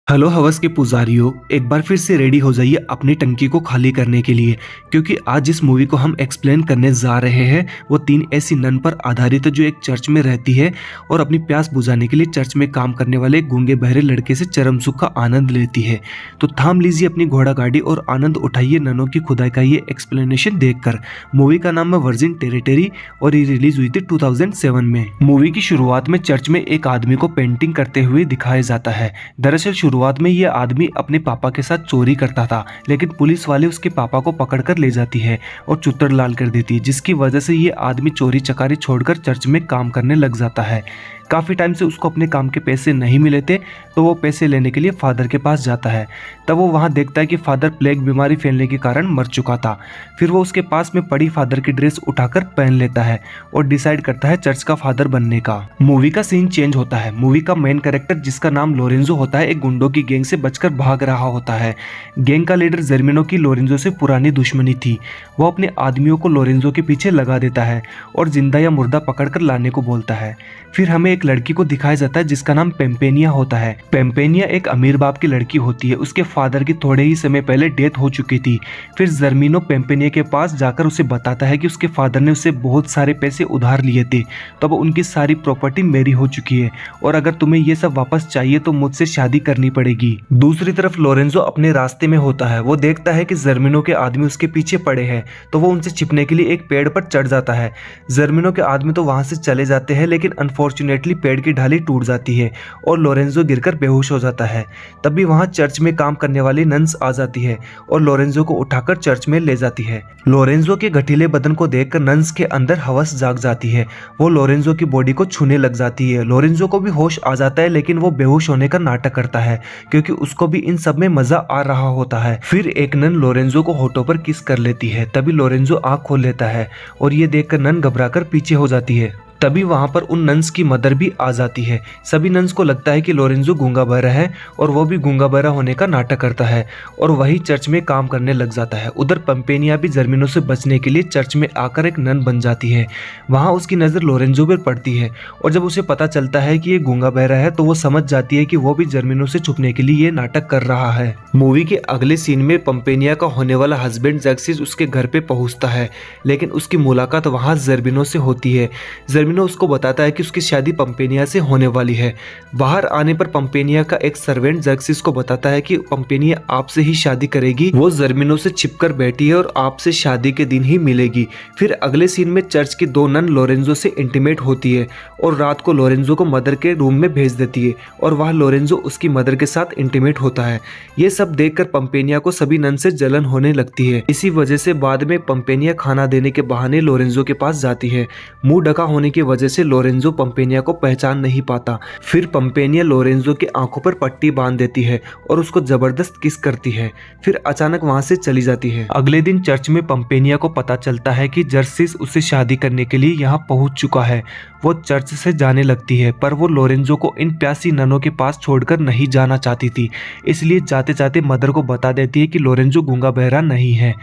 Hello हवस के पुजारियों, एक बार फिर से रेडी हो जाइए अपनी टंकी को खाली करने के लिए, क्योंकि आज जिस मूवी को हम एक्सप्लेन करने जा रहे हैं वो 3 ऐसी नन पर आधारित है जो एक चर्च में रहती है और अपनी प्यास बुझाने के लिए चर्च में काम करने वाले गूंगे बहरे लड़के से चरम सुख का आनंद लेती है। तो थाम लीजिए अपनी घोड़ा गाड़ी और आनंद उठाइए ननों की खुदाई का ये एक्सप्लेनेशन देखकर। मूवी का नाम है वर्जिन टेरिटरी और ये रिलीज हुई थी 2007 में। मूवी की शुरुआत में चर्च में एक आदमी को पेंटिंग करते हुए दिखाया जाता है। दरअसल शुरुआत में ये आदमी अपने पापा के साथ चोरी करता था, लेकिन पुलिस वाले उसके पापा को पकड़कर ले जाती है और चुत्तर लाल कर देती है, जिसकी वजह से ये आदमी चोरी चकारी छोड़कर चर्च में काम करने लग जाता है। काफ़ी टाइम से उसको अपने काम के पैसे नहीं मिले थे, तो वो पैसे लेने के लिए फादर के पास जाता है। तब वो वहाँ देखता है कि फादर प्लेग बीमारी फैलने के कारण मर चुका था। फिर वो उसके पास में पड़ी फादर की ड्रेस उठाकर पहन लेता है और डिसाइड करता है चर्च का फादर बनने का। मूवी का सीन चेंज होता है। मूवी का मेन कैरेक्टर जिसका नाम लोरेंजो होता है एक गुंडों की गैंग से बचकर भाग रहा होता है। गैंग का लीडर जर्मिनो की लोरेंजो से पुरानी दुश्मनी थी। वो अपने आदमियों को लोरेंजो के पीछे लगा देता है और जिंदा या मुर्दा पकड़कर लाने को बोलता है। फिर हमें एक लड़की को दिखाया जाता है जिसका नाम पेम्पेनिया होता है। पेम्पेनिया एक अमीर बाप की लड़की होती है। उसके फादर की थोड़े ही समय पहले डेथ हो चुकी थी। फिर जर्मिनो पेम्पेनिया के पास जाकर उसे बताता है कि उसके फादर ने उससे बहुत सारे पैसे उधार लिए थे, तो अब उनकी सारी प्रॉपर्टी मेरी हो चुकी है और अगर तुम्हें ये सब वापस चाहिए तो मुझसे शादी करनी पड़ेगी। दूसरी तरफ लोरेंजो अपने रास्ते में होता है। वो देखता है कि जर्मिनो के आदमी उसके पीछे पड़े हैं, तो वो उनसे छिपने के लिए एक पेड़ पर चढ़ जाता है। जर्मिनो के आदमी तो वहां से चले जाते हैं, लेकिन अनफॉर्चुनेटली पेड़ की ढाली टूट जाती है और लोरेंजो गिरकर बेहोश हो जाता है। तभी वहां चर्च में काम करने वाली नन्स आ जाती है और लोरेंजो को उठाकर चर्च में ले जाती है। लोरेंजो के गठीले बदन को देखकर नन्स के अंदर हवस जाग जाती है। वो लोरेंजो की बॉडी को छूने लग जाती है। लोरेंजो को भी होश आ जाता है, लेकिन वो बेहोश होने का नाटक करता है क्योंकि उसको भी इन सब में मजा आ रहा होता है। फिर एक नन लोरेंजो को होठों पर किस कर लेती है। तभी लोरेंजो आंख खोल लेता है और ये देखकर नन घबराकर पीछे हो जाती है। तभी वहां पर उन नन्स की मदर भी आ जाती है। सभी नन्स को लगता है कि लोरेंजो गूंगा बहरा है और वो भी गूंगा बहरा होने का नाटक करता है और वही चर्च में काम करने लग जाता है। उधर पंपेनिया भी जर्मिनो से बचने के लिए चर्च में आकर एक नन बन जाती है। वहां उसकी नजर लोरेंजो पर पड़ती है और जब उसे पता चलता है कि ये गूंगा बहरा है तो वो समझ जाती है कि वो भी जर्मिनो से छुपने के लिए ये नाटक कर रहा है। मूवी के अगले सीन में पंपेनिया का होने वाला हस्बैंड जैक्सिस उसके घर पे पहुंचता है, लेकिन उसकी मुलाकात वहां जर्मिनो से होती है। जर्मिनो उसको बताता है कि उसकी शादी पंपेनिया से होने वाली है। बाहर आने पर पंपेनिया का एक सर्वेंट जर्क्सिस को बताता है कि पंपेनिया आपसे ही शादी करेगी। वो जर्मिनो से छिपकर बैठी है और आपसे शादी के दिन ही मिलेगी। फिर अगले सीन में चर्च की 2 नन लोरेंजो से इंटीमेट होती है और रात को लोरेंजो को मदर के रूम में भेज देती है और वह लोरेंजो उसकी मदर के साथ इंटीमेट होता है। ये सब देखकर पंपेनिया को सभी नन से जलन होने लगती है। इसी वजह से बाद में पंपेनिया खाना देने के बहाने लोरेंजो के पास जाती है। मुंह ढका होने की वजह से लोरेंजो पंपेनिया को पहचान नहीं पाता। फिर पंपेनिया लोरेंजो की आंखों पर पट्टी बांध देती है और उसको जबरदस्त किस करती है। फिर अचानक वहां से चली जाती है। अगले दिन चर्च में पंपेनिया को पता चलता है कि जर्सिस उससे शादी करने के लिए यहाँ पहुंच चुका है। वो चर्च से जाने लगती है, पर वो लोरेंजो को इन प्यासी ननों के पास छोड़कर नहीं जाना चाहती थी, इसलिए जाते जाते मदर को बता देती है कि लोरेंजो गूंगा बहरा नहीं है।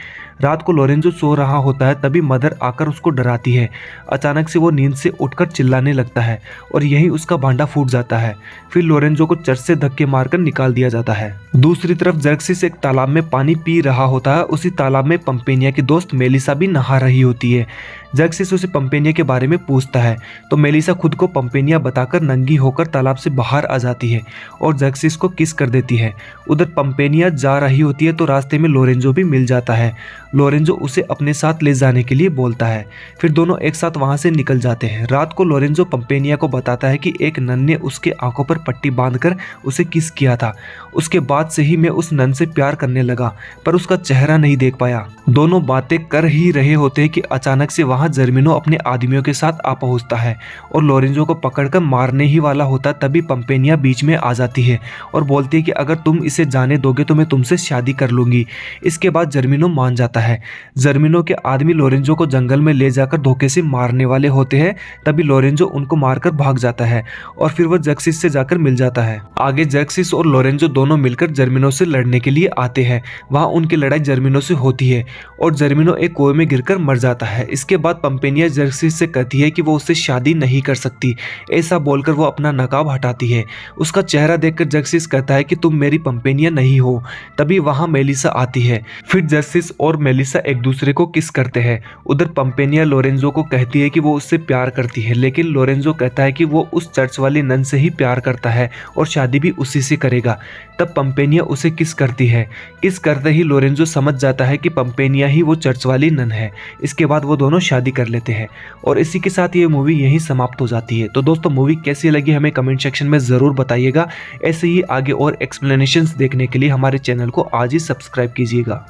रात को लोरेंजो सो रहा होता है, तभी मदर आकर उसको डराती है। अचानक से वो नींद से उठकर चिल्लाने लगता है और यही उसका भांडा फूट जाता है। फिर लोरेंजो को चर्च से धक्के मारकर निकाल दिया जाता है। दूसरी तरफ जर्क्सिस एक तालाब में पानी पी रहा होता है। उसी तालाब में पंपेनिया की दोस्त मेलिसा भी नहा रही होती है। जर्क्सिस उसे पंपेनिया के बारे में पूछता है तो मेलिसा खुद को पंपेनिया बताकर नंगी होकर तालाब से बाहर आ जाती है और जर्क्सिस को किस कर देती है। उधर पंपेनिया जा रही होती है तो रास्ते में लोरेंजो भी मिल जाता है। लोरेंजो उसे अपने साथ ले जाने के लिए बोलता है। फिर दोनों एक साथ वहां से निकल जाते हैं। रात को लोरेंजो पंपेनिया को बताता है कि एक नन ने उसके आंखों पर पट्टी बांधकर उसे किस किया था। उसके बाद से ही मैं उस नन से प्यार करने लगा, पर उसका चेहरा नहीं देख पाया। दोनों बातें कर ही रहे होते हैं कि अचानक से वहां जर्मिनो अपने आदमियों के साथ आ पहुंचता है और लोरेंजो को पकड़कर मारने ही वाला होता। तभी पंपेनिया बीच में आ जाती है और बोलती है कि अगर तुम इसे जाने दोगे तो मैं तुमसे शादी कर लूंगी। इसके बाद जर्मिनो मान जाता है। जर्मिनो के आदमी लोरेंजो को जंगल में ले जाकर धोखे से मारने वाले होते हैं, तभी लोरेंजो उनको मारकर भाग जाता है और फिर वो जर्क्सिस से जाकर मिल जाता है। आगे जर्क्सिस और लोरेंजो दोनों मिलकर जर्मिनो से लड़ने के लिए आते हैं। वहां उनकी लड़ाई जर्मिनो से होती है और जर्मिनो एक कुएं में गिरकर मर जाता है। इसके बाद पंपेनिया जर्क्सिस से कहती है कि वो उससे शादी नहीं कर सकती। ऐसा बोलकर वो अपना नकाब हटाती है। उसका चेहरा देखकर जर्क्सिस कहता है कि तुम मेरी पंपेनिया नहीं हो। तभी वहां मेलिसा आती है। फिर जर्क्सिस और मेलिसा एक दूसरे को किस करते हैं। उधर पंपेनिया लोरेंजो को कहती है कि वो उससे प्यार करती है, लेकिन लोरेंजो कहता है कि वो उस चर्च वाली नन से ही प्यार करता है और शादी भी उसी से करेगा। तब पंपेनिया उसे किस करती है। किस करते ही लोरेंजो समझ जाता है कि पंपेनिया ही वो चर्च वाली नन है। इसके बाद वो दोनों शादी कर लेते हैं और इसी के साथ ये मूवी यहीं समाप्त हो जाती है। तो दोस्तों मूवी कैसी लगी हमें कमेंट सेक्शन में ज़रूर बताइएगा। ऐसे ही आगे और एक्सप्लेनेशंस देखने के लिए हमारे चैनल को आज ही सब्सक्राइब कीजिएगा।